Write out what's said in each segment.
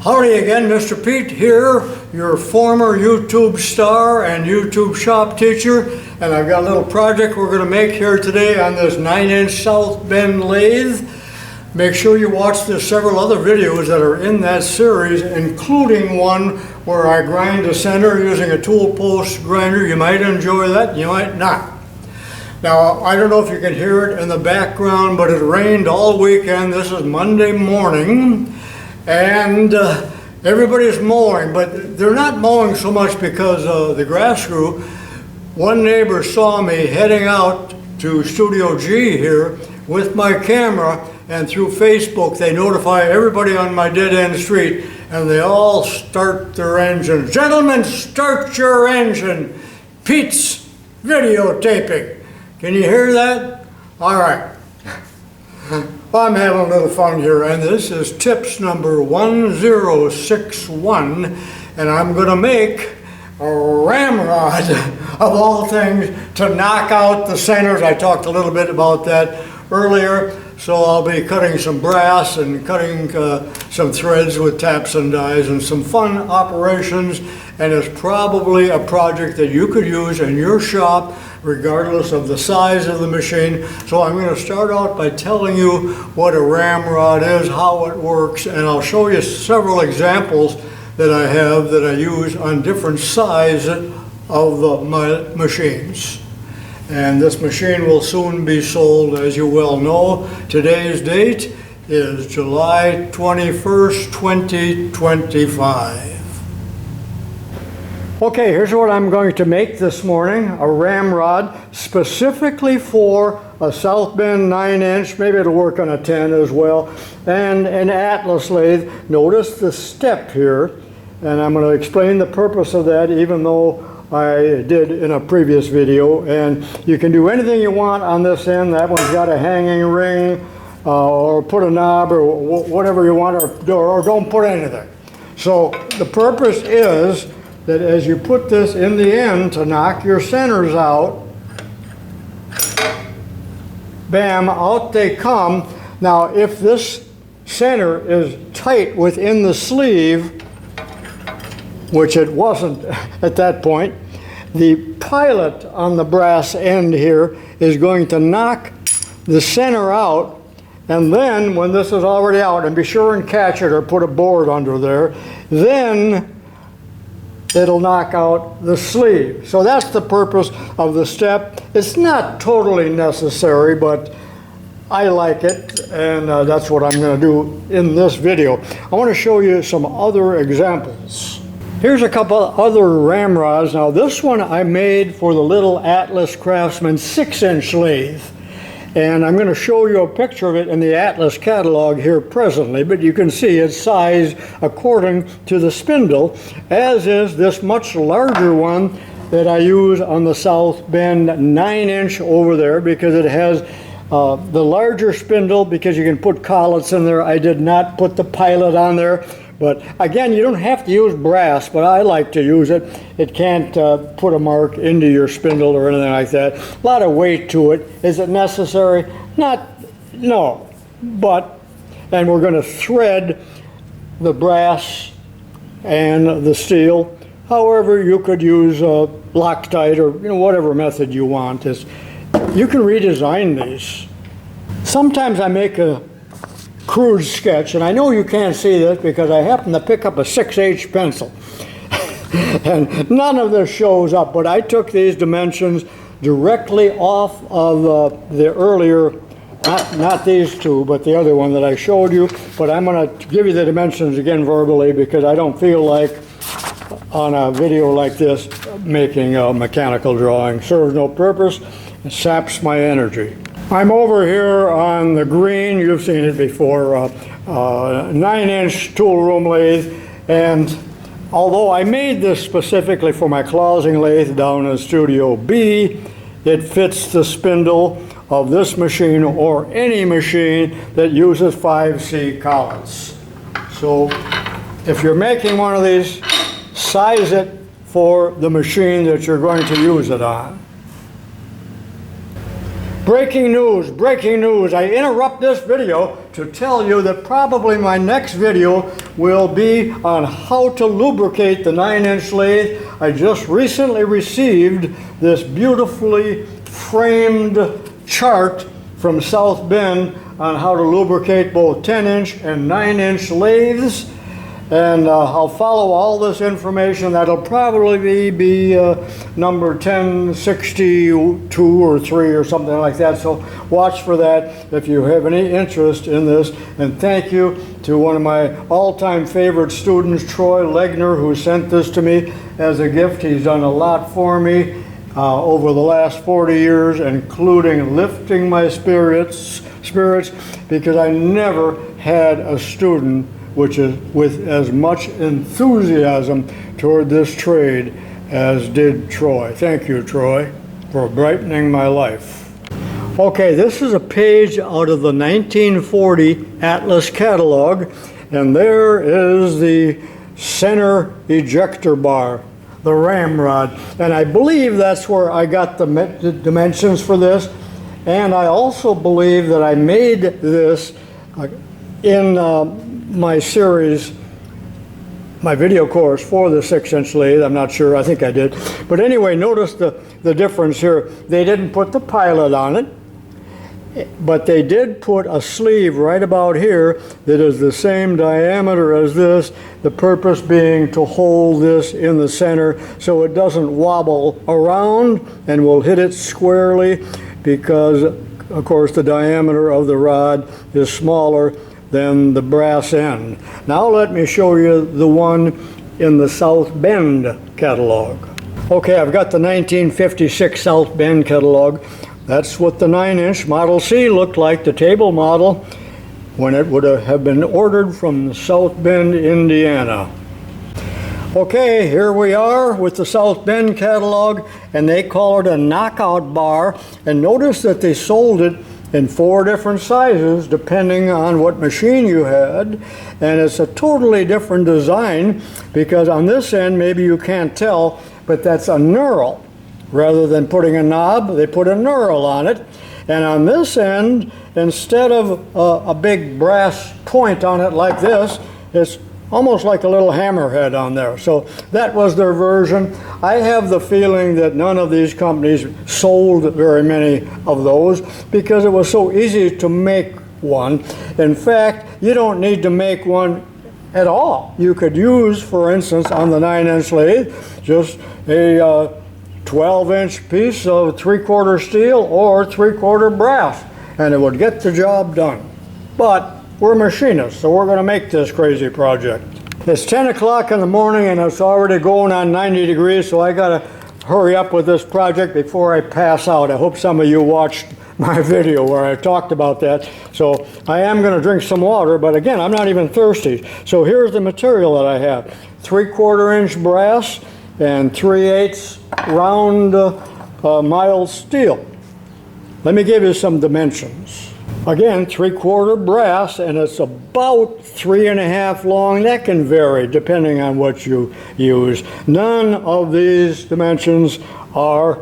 Howdy again, Mr. Pete here, your former YouTube star and YouTube shop teacher, and I've got a little project we're going to make here today on this 9-inch South Bend lathe. Make sure you watch the several other videos that are in that series, including one where I grind the center using a tool post grinder. You might enjoy that, you might not. Now, I don't know if you can hear it in the background, but it rained all weekend. This is Monday morning. And everybody's mowing, but they're not mowing so much because the grass grew. One neighbor saw me heading out to Studio G here with my camera, and through Facebook they notify everybody on my dead-end street, and they all start their engines. Gentlemen, start your engine. Pete's videotaping. Can you hear that? All right. Well, I'm having a little fun here, and this is tips number 1061, and I'm going to make a ramrod, of all things, to knock out the centers. I talked a little bit about that earlier, so I'll be cutting some brass and cutting some threads with taps and dies and some fun operations, and it's probably a project that you could use in your shop regardless of the size of the machine. So I'm going to start out by telling you what a ramrod is, how it works, and I'll show you several examples that I have that I use on different sizes of my machines. And this machine will soon be sold, as you well know. Today's date is July 21st, 2025. Okay, here's what I'm going to make this morning, a ramrod specifically for a South Bend 9-inch, maybe it'll work on a 10 as well, and an Atlas lathe. Notice the step here, and I'm going to explain the purpose of that even though I did in a previous video. And you can do anything you want on this end. That one's got a hanging ring, or put a knob, or whatever you want, or don't put anything. So the purpose is that as you put this in the end to knock your centers out, bam, out they come. Now if this center is tight within the sleeve, which it wasn't at that point, the pilot on the brass end here is going to knock the center out, and then when this is already out, and be sure and catch it or put a board under there, then it'll knock out the sleeve. So that's the purpose of the step. It's not totally necessary, but I like it, and that's what I'm going to do in this video. I want to show you some other examples. Here's a couple other ramrods. Now this one I made for the little Atlas Craftsman 6-inch lathe. And I'm going to show you a picture of it in the Atlas catalog here presently, but you can see it's sized according to the spindle, as is this much larger one that I use on the South Bend 9-inch over there, because it has the larger spindle, because you can put collets in there. I did not put the pilot on there. But again, you don't have to use brass, but I like to use it. It can't put a mark into your spindle or anything like that. A lot of weight to it. Is it necessary? No. But, and we're going to thread the brass and the steel. However, you could use Loctite or whatever method you want. You can redesign these. Sometimes I make a crude sketch, and I know you can't see this because I happen to pick up a 6H pencil and none of this shows up, but I took these dimensions directly off of the earlier, not these two, but the other one that I showed you. But I'm going to give you the dimensions again verbally, because I don't feel like on a video like this making a mechanical drawing. Serves no purpose. It saps my energy. I'm over here on the green, you've seen it before, 9-inch tool room lathe, and although I made this specifically for my closing lathe down in Studio B, it fits the spindle of this machine or any machine that uses 5C collets. So if you're making one of these, size it for the machine that you're going to use it on. Breaking news, breaking news. I interrupt this video to tell you that probably my next video will be on how to lubricate the 9-inch lathe. I just recently received this beautifully framed chart from South Bend on how to lubricate both 10-inch and 9-inch lathes. And I'll follow all this information. That'll probably be number 1062 or 3 or something like that. So watch for that if you have any interest in this. And thank you to one of my all-time favorite students, Troy Legner, who sent this to me as a gift. He's done a lot for me over the last 40 years, including lifting my spirits, because I never had a student which is with as much enthusiasm toward this trade as did Troy. Thank you, Troy, for brightening my life. Okay, this is a page out of the 1940 Atlas catalog, and there is the center ejector bar, the ramrod, and I believe that's where I got the dimensions for this, and I also believe that I made this in my series, my video course for the 6-inch lathe. I'm not sure, I think I did. But anyway, notice the difference here. They didn't put the pilot on it, but they did put a sleeve right about here that is the same diameter as this, the purpose being to hold this in the center so it doesn't wobble around and will hit it squarely, because of course the diameter of the rod is smaller than the brass end. Now let me show you the one in the South Bend catalog. Okay, I've got the 1956 South Bend catalog. That's what the 9-inch Model C looked like, the table model, when it would have been ordered from South Bend, Indiana. Okay, here we are with the South Bend catalog, and they call it a knockout bar. And notice that they sold it in 4 different sizes depending on what machine you had, and it's a totally different design, because on this end maybe you can't tell, but that's a knurl. Rather than putting a knob, they put a knurl on it, and on this end, instead of a big brass point on it like this, it's almost like a little hammerhead on there. So that was their version. I have the feeling that none of these companies sold very many of those because it was so easy to make one. In fact, you don't need to make one at all. You could use, for instance, on the 9-inch lathe, just a 12-inch piece of 3/4 steel or 3/4 brass, and it would get the job done. But we're machinists, so we're going to make this crazy project. It's 10 o'clock in the morning and it's already going on 90 degrees, so I got to hurry up with this project before I pass out. I hope some of you watched my video where I talked about that. So I am going to drink some water, but again, I'm not even thirsty. So here's the material that I have. 3/4 inch brass and 3/8 round mild steel. Let me give you some dimensions. Again, 3/4 brass, and it's about 3.5 long. That can vary depending on what you use. None of these dimensions are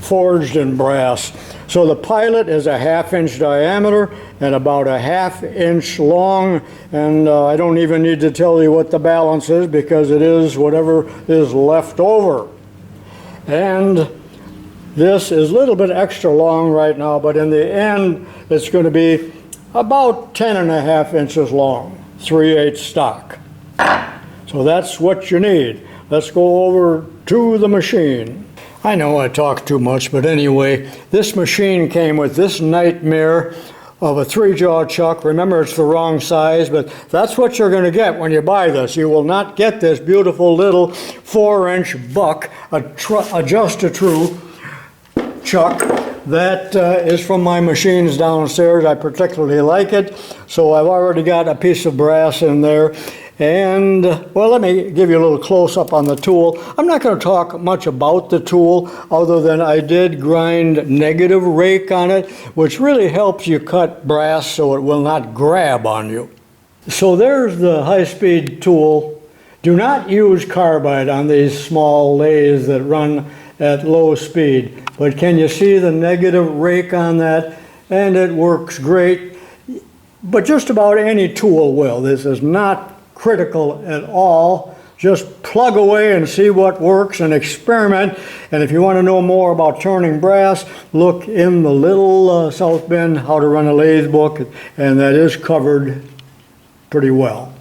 forged in brass. So the pilot is a 1/2 inch diameter and about a 1/2 inch long, and I don't even need to tell you what the balance is because it is whatever is left over. And this is a little bit extra long right now, but in the end, it's going to be about 10.5 inches long, 3/8 stock. So that's what you need. Let's go over to the machine. I know I talk too much, but anyway, this machine came with this nightmare of a 3-jaw chuck. Remember, it's the wrong size, but that's what you're going to get when you buy this. You will not get this beautiful little 4-inch buck, a just-a-true chuck. That is from my machines downstairs. I particularly like it. So I've already got a piece of brass in there. And, well, let me give you a little close-up on the tool. I'm not going to talk much about the tool other than I did grind negative rake on it, which really helps you cut brass so it will not grab on you. So there's the high-speed tool. Do not use carbide on these small lathes that run at low speed. but can you see the negative rake on that? And it works great, but just about any tool will. This is not critical at all. Just plug away and see what works and experiment. And if you want to know more about turning brass, look in the little South Bend How to Run a Lathe book, and that is covered pretty well.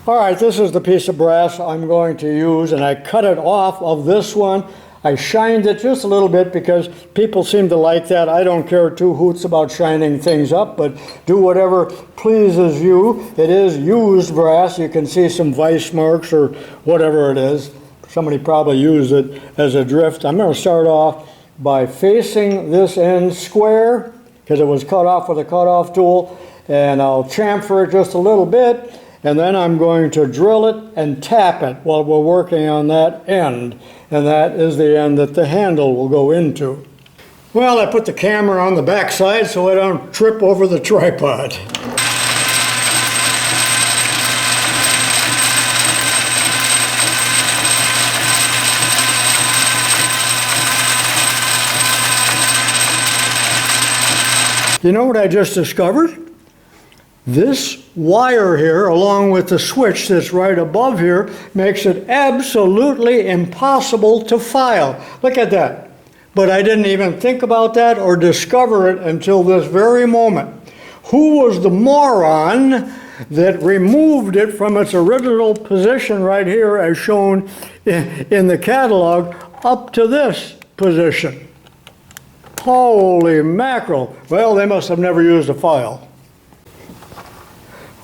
All right, this is the piece of brass I'm going to use, and I cut it off of this one. I shined it just a little bit because people seem to like that. I don't care two hoots about shining things up, but do whatever pleases you. It is used brass. You can see some vice marks or whatever it is. Somebody probably used it as a drift. I'm going to start off by facing this end square because it was cut off with a cut-off tool, and I'll chamfer it just a little bit, and then I'm going to drill it and tap it while we're working on that end. And that is the end that the handle will go into. Well, I put the camera on the back side so I don't trip over the tripod. You know what I just discovered? This wire here, along with the switch that's right above here, makes it absolutely impossible to file. Look at that. But I didn't even think about that or discover it until this very moment. Who was the moron that removed it from its original position right here as shown in the catalog up to this position? Holy mackerel. Well, they must have never used a file.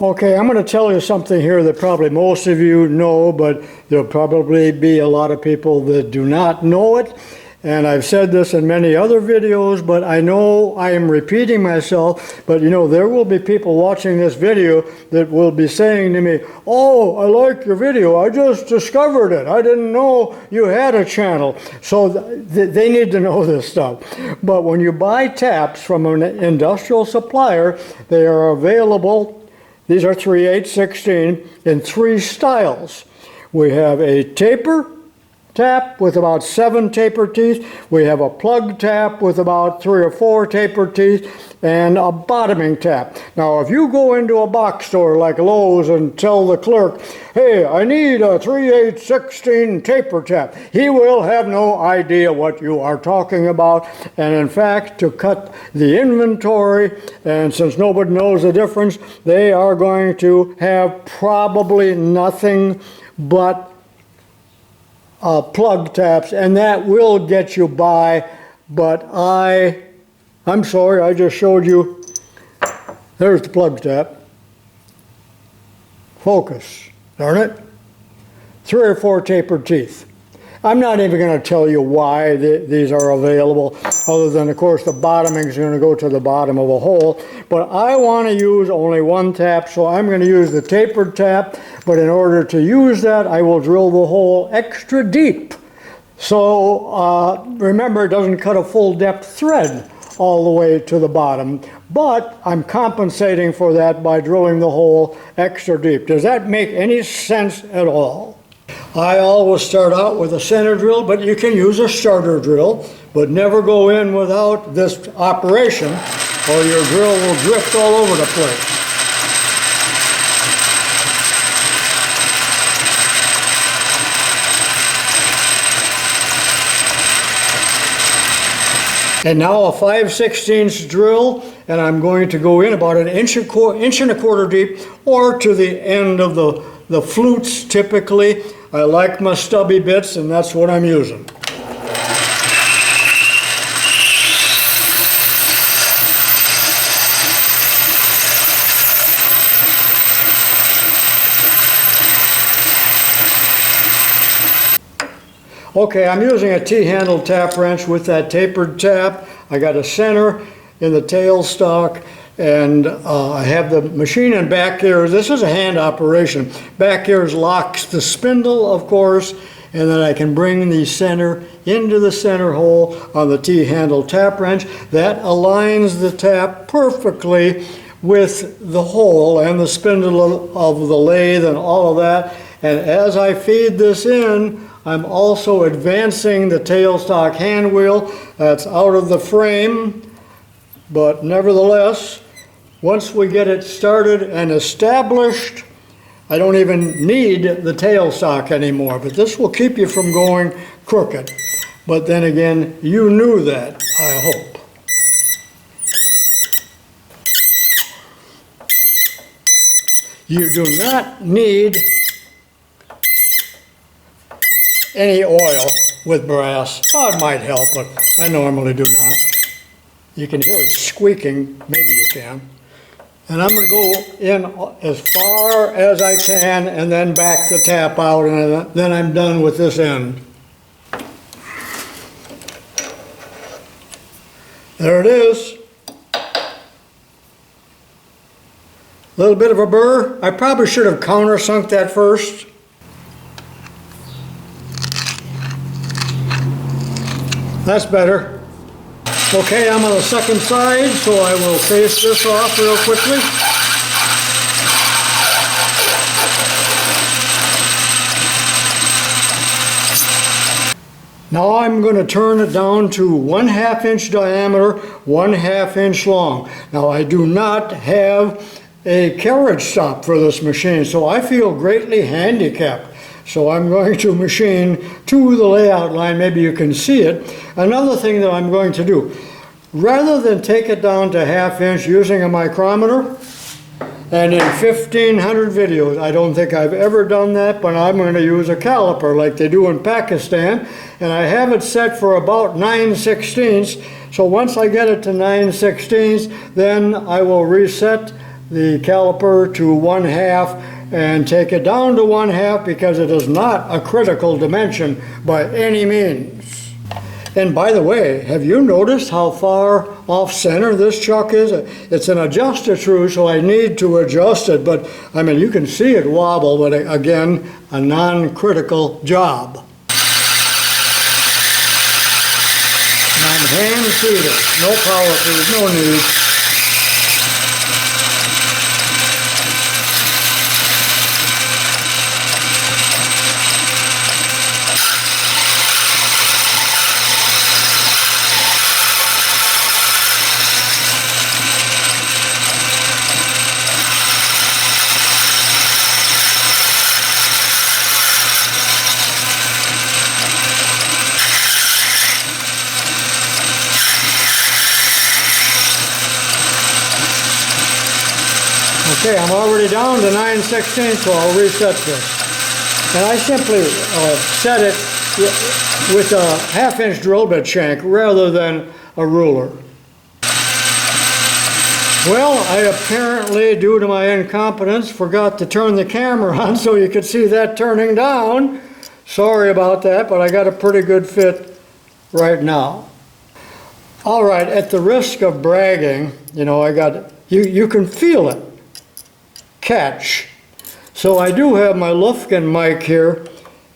Okay, I'm going to tell you something here that probably most of you know, but there'll probably be a lot of people that do not know it. And I've said this in many other videos, but I know I am repeating myself. But you know, there will be people watching this video that will be saying to me, "Oh, I like your video. I just discovered it. I didn't know you had a channel." So they need to know this stuff. But when you buy taps from an industrial supplier, they are available. These are 3/8/16 in 3 styles. We have a taper tap with about 7 taper teeth. We have a plug tap with about 3 or 4 taper teeth, and a bottoming tap. Now, if you go into a box store like Lowe's and tell the clerk, "Hey, I need a 3/8/16 taper tap," he will have no idea what you are talking about. And in fact, to cut the inventory, and since nobody knows the difference, they are going to have probably nothing but plug taps, and that will get you by. But I'm sorry, I just showed you. There's the plug tap. Focus. Darn it. 3 or 4 tapered teeth. I'm not even going to tell you why these are available, other than, of course, the bottoming is going to go to the bottom of a hole. But I want to use only 1 tap, so I'm going to use the tapered tap. But in order to use that, I will drill the hole extra deep. So remember, it doesn't cut a full depth thread all the way to the bottom, but I'm compensating for that by drilling the hole extra deep. Does that make any sense at all? I always start out with a center drill, but you can use a starter drill, but never go in without this operation or your drill will drift all over the place. And now a 5/16 drill, and I'm going to go in about an inch and a quarter deep, or to the end of the flutes typically. I like my stubby bits, and that's what I'm using. Okay, I'm using a T-handle tap wrench with that tapered tap. I got a center in the tailstock, and I have the machine in back here. This is a hand operation. Back here locks the spindle, of course, and then I can bring the center into the center hole on the T-handle tap wrench. That aligns the tap perfectly with the hole and the spindle of the lathe and all of that. And as I feed this in, I'm also advancing the tailstock hand wheel. That's out of the frame, but nevertheless, once we get it started and established, I don't even need the tailstock anymore, but this will keep you from going crooked. But then again, you knew that, I hope. You do not need any oil with brass. Oh, it might help, but I normally do not. You can hear it squeaking, maybe you can. And I'm going to go in as far as I can and then back the tap out, and then I'm done with this end. There it is. A little bit of a burr. I probably should have countersunk that first. That's better. Okay, I'm on the second side, so I will face this off real quickly. Now I'm going to turn it down to 1/2 inch diameter, 1/2 inch long. Now I do not have a carriage stop for this machine, so I feel greatly handicapped. So I'm going to machine to the layout line. Maybe you can see it. Another thing that I'm going to do, rather than take it down to 1/2 inch using a micrometer, and in 1,500 videos, I don't think I've ever done that, but I'm going to use a caliper like they do in Pakistan, and I have it set for about 9/16. So once I get it to 9/16, then I will reset the caliper to 1/2 and take it down to 1/2 because it is not a critical dimension by any means. And by the way, have you noticed how far off center this chuck is? It's an adjuster screw, so I need to adjust it, but I mean, you can see it wobble, but again, a non-critical job. And I'm hand seated, no power feed, no need. Okay, I'm already down to 9/16, so I'll reset this. And I simply set it with a 1/2 inch drill bit shank rather than a ruler. Well, I apparently, due to my incompetence, forgot to turn the camera on so you could see that turning down. Sorry about that, but I got a pretty good fit right now. All right, at the risk of bragging, you know, you can feel it. Catch. So I do have my Lufkin mic here,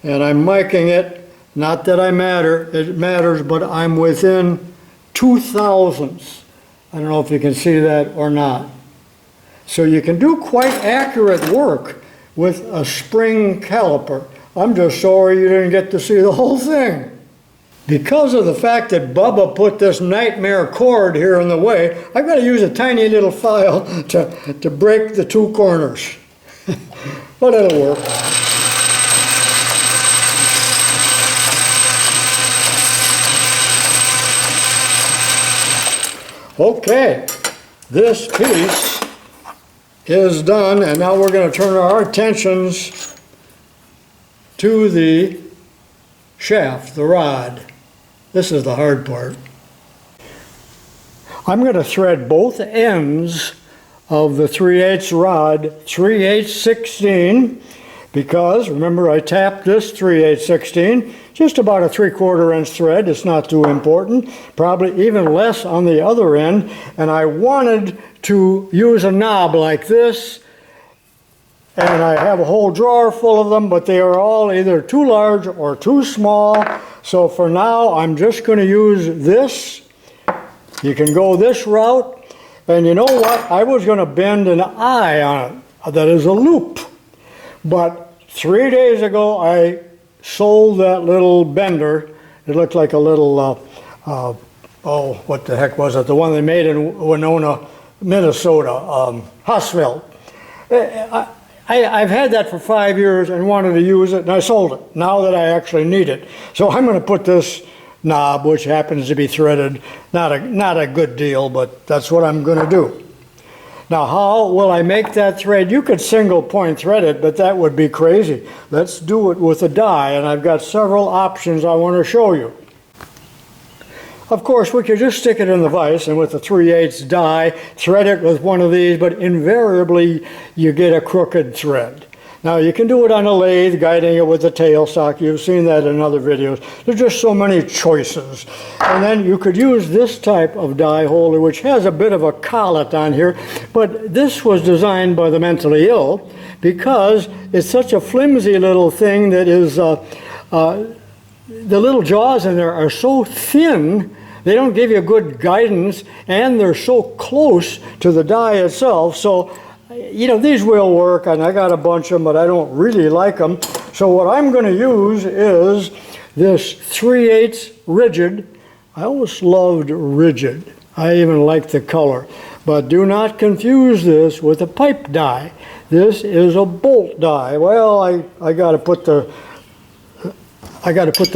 and I'm micing it. Not that it matters, but I'm within 2/1000ths. I don't know if you can see that or not. So you can do quite accurate work with a spring caliper. I'm just sorry you didn't get to see the whole thing. Because of the fact that Bubba put this nightmare cord here in the way, I've got to use a tiny little file to break the two corners. But it'll work. Okay, this piece is done, and now we're going to turn our attentions to the shaft, the rod. This is the hard part. I'm going to thread both ends of the 3/8 rod 3/8/16 because, remember, I tapped this 3/8/16, just about a 3/4 inch thread. It's not too important, probably even less on the other end, and I wanted to use a knob like this, and I have a whole drawer full of them, but they are all either too large or too small. So for now, I'm just going to use this. You can go this route. And you know what? I was going to bend an eye on it. That is a loop. But 3 days ago, I sold that little bender. It looked like a little, oh, what the heck was it? The one they made in Winona, Minnesota, Hussville. I've had that for 5 years and wanted to use it, and I sold it now that I actually need it. So I'm going to put this knob, which happens to be threaded, not a good deal, but that's what I'm going to do. Now, how will I make that thread? You could single point thread it, but that would be crazy. Let's do it with a die, and I've got several options I want to show you. Of course, we could just stick it in the vise and with a 3/8 die, thread it with one of these, but invariably you get a crooked thread. Now, you can do it on a lathe, guiding it with a tailstock. You've seen that in other videos. There's just so many choices. And then you could use this type of die holder, which has a bit of a collet on here, but this was designed by the mentally ill because it's such a flimsy little thing that is, the little jaws in there are so thin, they don't give you good guidance, and they're so close to the die itself. So, you know, these will work, and I got a bunch of them, but I don't really like them. So what I'm going to use is this 3/8 rigid. I always loved rigid. I even like the color. But do not confuse this with a pipe die. This is a bolt die. Well, I got to put the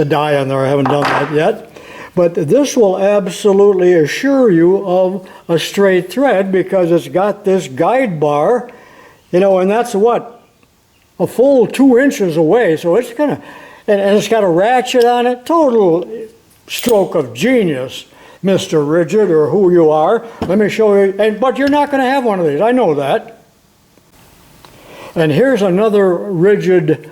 die on there. I haven't done that yet. But this will absolutely assure you of a straight thread because it's got this guide bar, you know, and that's what, a full 2 inches away. So it's gonna, and it's got a ratchet on it. Total stroke of genius, Mr. Rigid, or who you are. Let me show you, but you're not gonna have one of these, I know that. And here's another rigid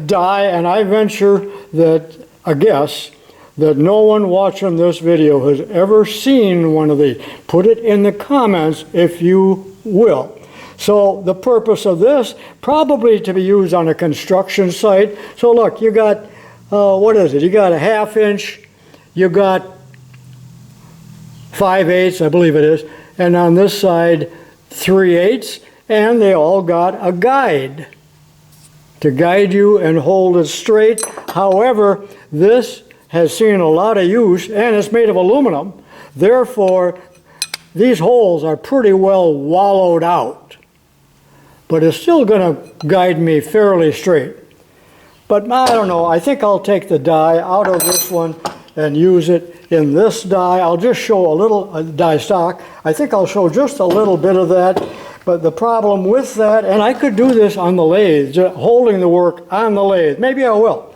die, and I venture that, a guess, that no one watching this video has ever seen one of these. Put it in the comments if you will. So the purpose of this, probably to be used on a construction site. So look, you got, what is it? You got a 1/2 inch, you got 5/8, I believe it is, and on this side 3/8, and they all got a guide to guide you and hold it straight. However, this has seen a lot of use, and it's made of aluminum. Therefore, these holes are pretty well wallowed out. But it's still going to guide me fairly straight. But I don't know, I think I'll take the die out of this one and use it in this die. I'll just show a little die stock. I think I'll show just a little bit of that. But the problem with that, and I could do this on the lathe, just holding the work on the lathe. Maybe I will.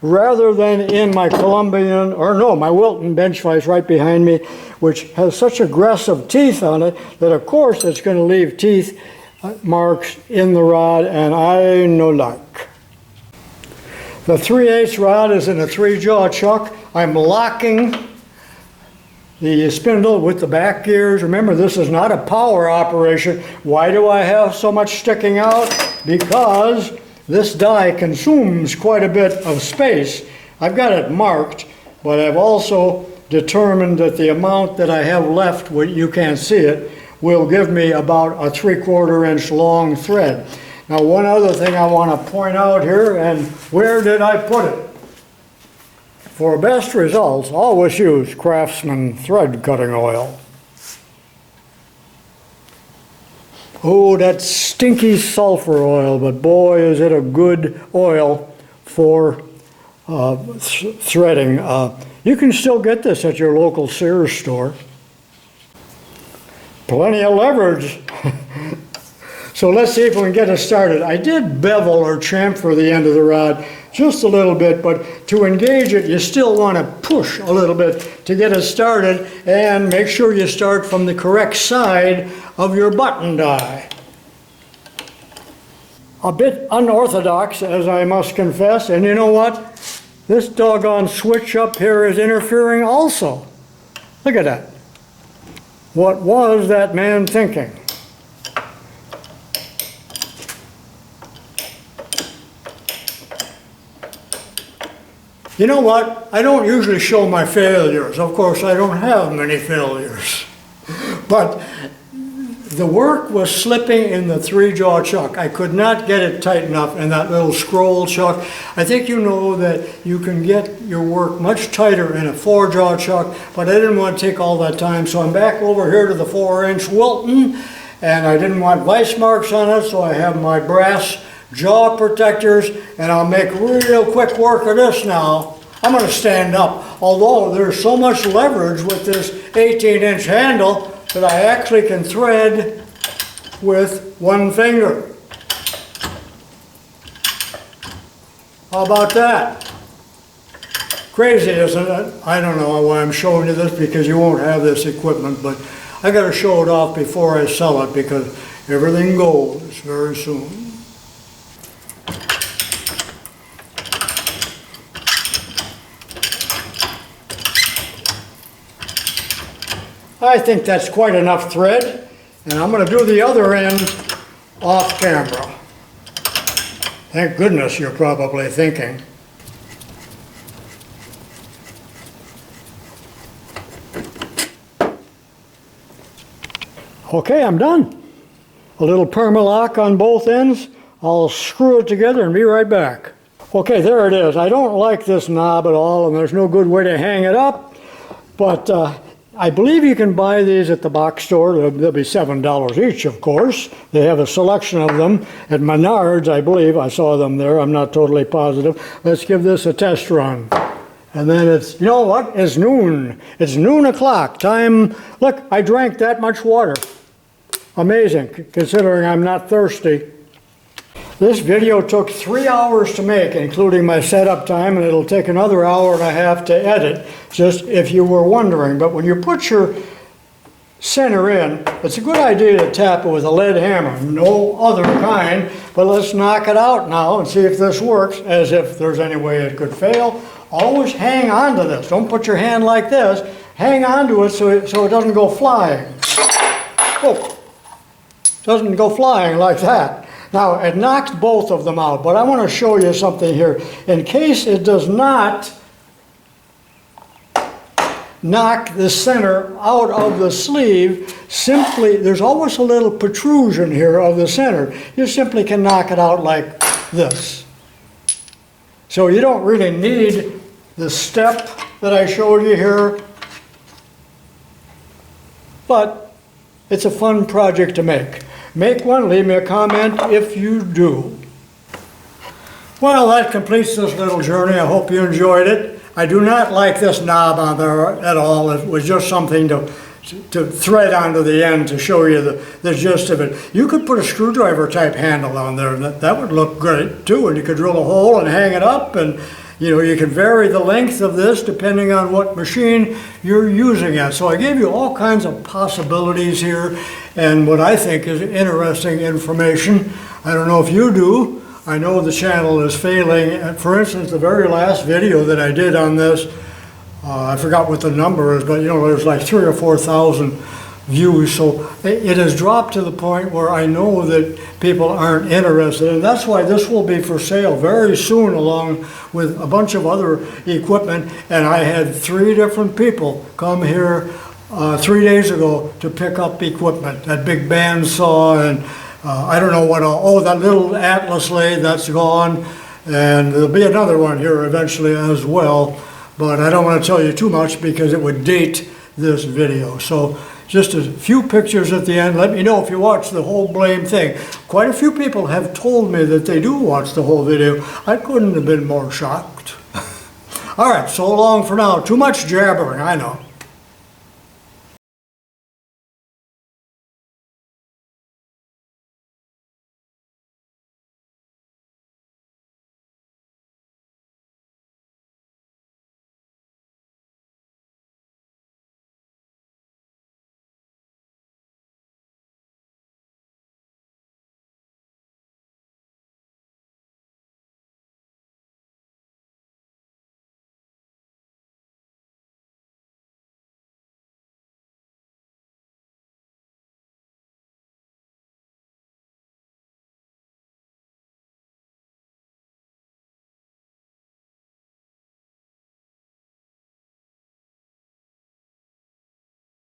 Rather than in my Colombian, or no, my Wilton bench vise right behind me, which has such aggressive teeth on it that of course it's going to leave teeth marks in the rod, and I no like. The 3/8 rod is in a 3-jaw chuck. I'm locking the spindle with the back gears. Remember, this is not a power operation. Why do I have so much sticking out? Because this die consumes quite a bit of space. I've got it marked, but I've also determined that the amount that I have left, where you can't see it, will give me about a 3/4 inch long thread. Now, one other thing I want to point out here, and where did I put it? For best results, always use Craftsman thread cutting oil. Oh, that stinky sulfur oil, but boy, is it a good oil for threading. You can still get this at your local Sears store. Plenty of leverage. So let's see if we can get us started. I did bevel or chamfer the end of the rod just a little bit, but to engage it, you still want to push a little bit to get it started, and make sure you start from the correct side of your button die. A bit unorthodox, as I must confess, and you know what? This doggone switch up here is interfering also. Look at that. What was that man thinking? You know what? I don't usually show my failures. Of course, I don't have many failures. But the work was slipping in the 3-jaw chuck. I could not get it tight enough in that little scroll chuck. I think you know that you can get your work much tighter in a 4-jaw chuck, but I didn't want to take all that time, so I'm back over here to the 4-inch Wilton, and I didn't want vice marks on it, so I have my brass jaw protectors, and I'll make real quick work of this now. I'm going to stand up, although there's so much leverage with this 18-inch handle that I actually can thread with one finger. How about that? Crazy, isn't it? I don't know why I'm showing you this, because you won't have this equipment, but I got to show it off before I sell it, because everything goes very soon. I think that's quite enough thread, and I'm going to do the other end off camera. Thank goodness, you're probably thinking. Okay, I'm done. A little permalock on both ends. I'll screw it together and be right back. Okay, there it is. I don't like this knob at all, and there's no good way to hang it up, but I believe you can buy these at the box store. They'll be $7 each, of course. They have a selection of them at Menards, I believe. I saw them there. I'm not totally positive. Let's give this a test run. And then it's, you know what? It's noon. It's noon o'clock. Time, look, I drank that much water. Amazing, considering I'm not thirsty. This video took 3 hours to make, including my setup time, and it'll take another hour and a half to edit, just if you were wondering. But when you put your center in, it's a good idea to tap it with a lead hammer, no other kind. But let's knock it out now and see if this works, as if there's any way it could fail. Always hang on to this. Don't put your hand like this. Hang on to it so it doesn't go flying. Oh, doesn't go flying like that. Now, it knocks both of them out, but I want to show you something here. In case it does not knock the center out of the sleeve, simply, there's always a little protrusion here of the center. You simply can knock it out like this. So you don't really need the step that I showed you here, but it's a fun project to make. Make one, leave me a comment if you do. Well, that completes this little journey. I hope you enjoyed it. I do not like this knob on there at all. It was just something to thread onto the end to show you the gist of it. You could put a screwdriver type handle on there, and that would look great too, and you could drill a hole and hang it up, and you know, you can vary the length of this depending on what machine you're using it. So I gave you all kinds of possibilities here, and what I think is interesting information. I don't know if you do. I know the channel is failing. For instance, the very last video that I did on this, I forgot what the number is, but you know, there's like 3,000 or 4,000 views. So it has dropped to the point where I know that people aren't interested, and that's why this will be for sale very soon, along with a bunch of other equipment. And I had 3 different people come here 3 days ago to pick up equipment, that big bandsaw, and I don't know what all, oh, that little Atlas lathe, that's gone, and there'll be another one here eventually as well, but I don't want to tell you too much because it would date this video. So just a few pictures at the end. Let me know if you watch the whole blame thing. Quite a few people have told me that they do watch the whole video. I couldn't have been more shocked. All right, so long for now. Too much jabbering, I know.